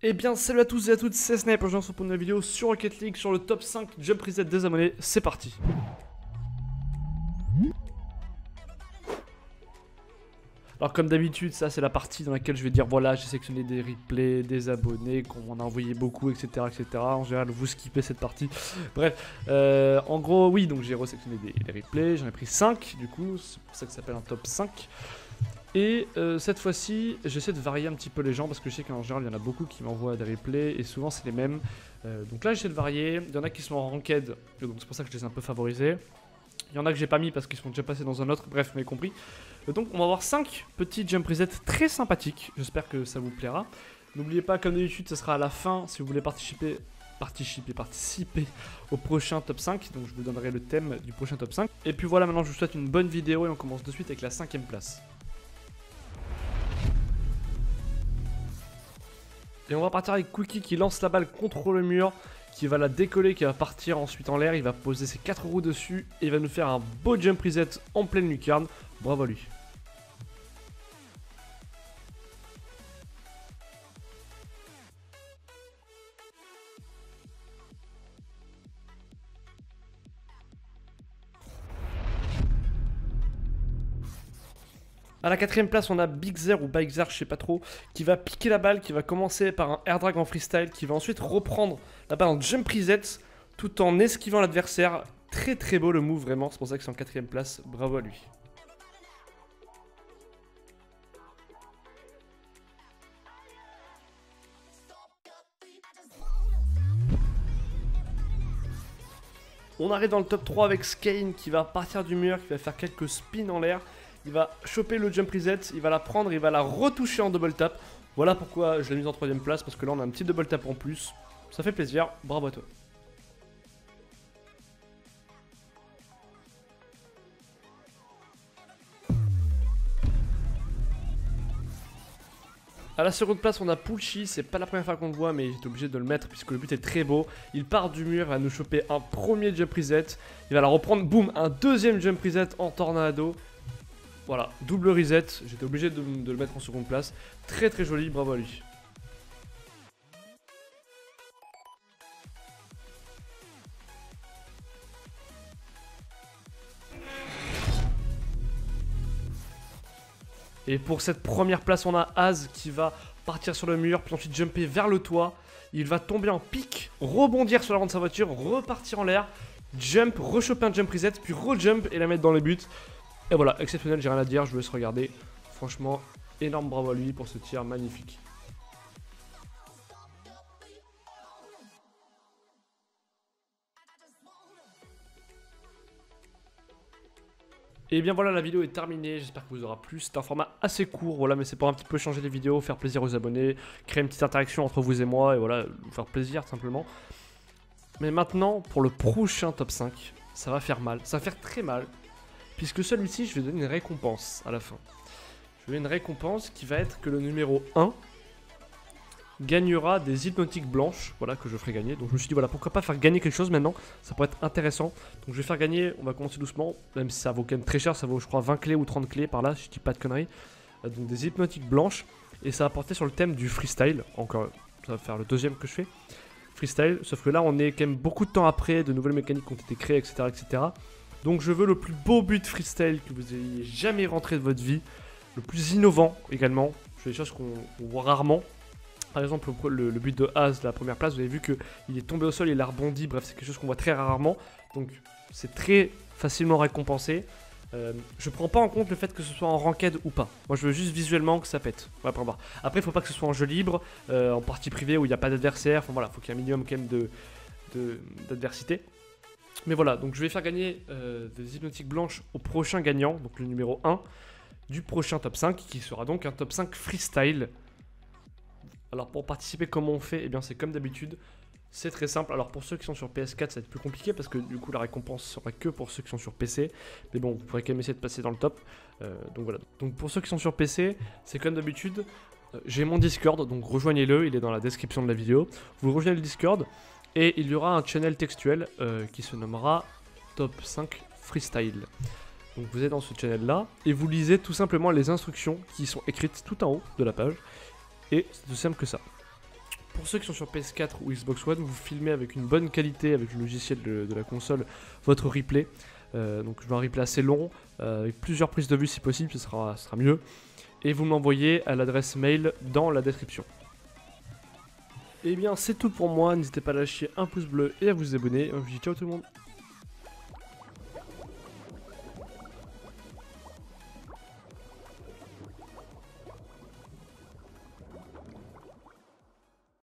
Eh bien salut à tous et à toutes, c'est Snipe, aujourd'hui on se retrouve pour une nouvelle vidéo sur Rocket League, sur le top 5 Jump Reset des abonnés, c'est parti. Alors comme d'habitude, ça c'est la partie dans laquelle je vais dire voilà, j'ai sélectionné des replays, des abonnés, qu'on m'en a envoyé beaucoup, etc. etc. En général, vous skippez cette partie. Bref, en gros, oui, donc j'ai resélectionné des replays, j'en ai pris 5 du coup, c'est pour ça que ça s'appelle un top 5. Et cette fois-ci, j'essaie de varier un petit peu les gens parce que je sais qu'en général, il y en a beaucoup qui m'envoient des replays et souvent c'est les mêmes. Donc là, j'essaie de varier. Il y en a qui sont en ranked, donc c'est pour ça que je les ai un peu favorisés. Il y en a que j'ai pas mis parce qu'ils sont déjà passés dans un autre, bref, vous m'avez compris. Donc on va avoir 5 petits jump resets très sympathiques, j'espère que ça vous plaira. N'oubliez pas, comme d'habitude, ce sera à la fin si vous voulez participer au prochain top 5. Donc je vous donnerai le thème du prochain top 5. Et puis voilà, maintenant je vous souhaite une bonne vidéo et on commence de suite avec la 5ème place. Et on va partir avec Cookie qui lance la balle contre le mur, qui va la décoller, qui va partir ensuite en l'air. Il va poser ses 4 roues dessus et il va nous faire un beau jump reset en pleine lucarne. Bravo à lui. A la 4ème place, on a Big Zer ou Bike Zer, je sais pas trop, qui va piquer la balle, qui va commencer par un air drag en freestyle, qui va ensuite reprendre la balle en jump reset tout en esquivant l'adversaire. Très très beau le move, vraiment, c'est pour ça que c'est en 4ème place. Bravo à lui. On arrive dans le top 3 avec Skane qui va partir du mur, qui va faire quelques spins en l'air. Il va choper le jump reset, il va la prendre, il va la retoucher en double tap. Voilà pourquoi je l'ai mise en 3ème place, parce que là on a un petit double tap en plus. Ça fait plaisir, bravo à toi. A la seconde place, on a Pulchi, c'est pas la première fois qu'on le voit, mais j'étais obligé de le mettre puisque le but est très beau. Il part du mur, il va nous choper un premier jump reset, il va la reprendre, boum, un deuxième jump reset en tornado. Voilà, double reset, j'étais obligé de le mettre en seconde place. Très très joli, bravo à lui. Et pour cette première place, on a Az qui va partir sur le mur, puis ensuite jumper vers le toit. Il va tomber en pic, rebondir sur l'avant de sa voiture, repartir en l'air, jump, rechoper un jump reset, puis rejump et la mettre dans les buts. Et voilà, exceptionnel, j'ai rien à dire, je vous laisse regarder. Franchement, énorme bravo à lui pour ce tir magnifique. Et bien voilà, la vidéo est terminée, j'espère que vous aura plu. C'est un format assez court, voilà, mais c'est pour un petit peu changer les vidéos, faire plaisir aux abonnés, créer une petite interaction entre vous et moi, et voilà, vous faire plaisir tout simplement. Mais maintenant, pour le prochain top 5, ça va faire mal, ça va faire très mal, puisque celui-ci, je vais donner une récompense à la fin. Je vais donner une récompense qui va être que le numéro 1 gagnera des hypnotiques blanches, voilà, que je ferai gagner. Donc je me suis dit, voilà, pourquoi pas faire gagner quelque chose maintenant, ça pourrait être intéressant. Donc je vais faire gagner, on va commencer doucement, même si ça vaut quand même très cher, ça vaut je crois 20 clés ou 30 clés par là, si je dis pas de conneries. Donc des hypnotiques blanches, et ça va porter sur le thème du freestyle, encore, ça va faire le deuxième que je fais. Freestyle, sauf que là on est quand même beaucoup de temps après, de nouvelles mécaniques qui ont été créées, etc. etc. Donc je veux le plus beau but freestyle que vous ayez jamais rentré de votre vie, le plus innovant également, je fais des choses qu'on voit rarement. Par exemple, le but de Az, la première place, vous avez vu qu'il est tombé au sol, il a rebondi, bref, c'est quelque chose qu'on voit très rarement. Donc, c'est très facilement récompensé. Je prends pas en compte le fait que ce soit en ranked ou pas. Moi, je veux juste visuellement que ça pète. Voilà, pour voir. Après, il faut pas que ce soit en jeu libre, en partie privée où il n'y a pas d'adversaire. Enfin, voilà, il faut qu'il y ait un minimum quand même d'adversité. Mais voilà, donc je vais faire gagner des hypnotiques blanches au prochain gagnant, donc le numéro 1 du prochain top 5, qui sera donc un top 5 freestyle. Alors pour participer, comment on fait? Eh bien c'est comme d'habitude, c'est très simple. Alors pour ceux qui sont sur PS4 ça va être plus compliqué parce que du coup la récompense sera que pour ceux qui sont sur PC. Mais bon, vous pourrez quand même essayer de passer dans le top. Donc voilà. Donc pour ceux qui sont sur PC, c'est comme d'habitude, j'ai mon Discord, donc rejoignez-le, il est dans la description de la vidéo. Vous rejoignez le Discord et il y aura un channel textuel qui se nommera Top 5 Freestyle. Donc vous êtes dans ce channel là et vous lisez tout simplement les instructions qui sont écrites tout en haut de la page. Et c'est tout simple que ça. pour ceux qui sont sur PS4 ou Xbox One, vous filmez avec une bonne qualité, avec le logiciel de la console, votre replay. Donc je veux un replay assez long, avec plusieurs prises de vue si possible, ce sera mieux. Et vous m'envoyez à l'adresse mail dans la description. Et bien c'est tout pour moi, n'hésitez pas à lâcher un pouce bleu et à vous abonner. Je vous dis ciao tout le monde.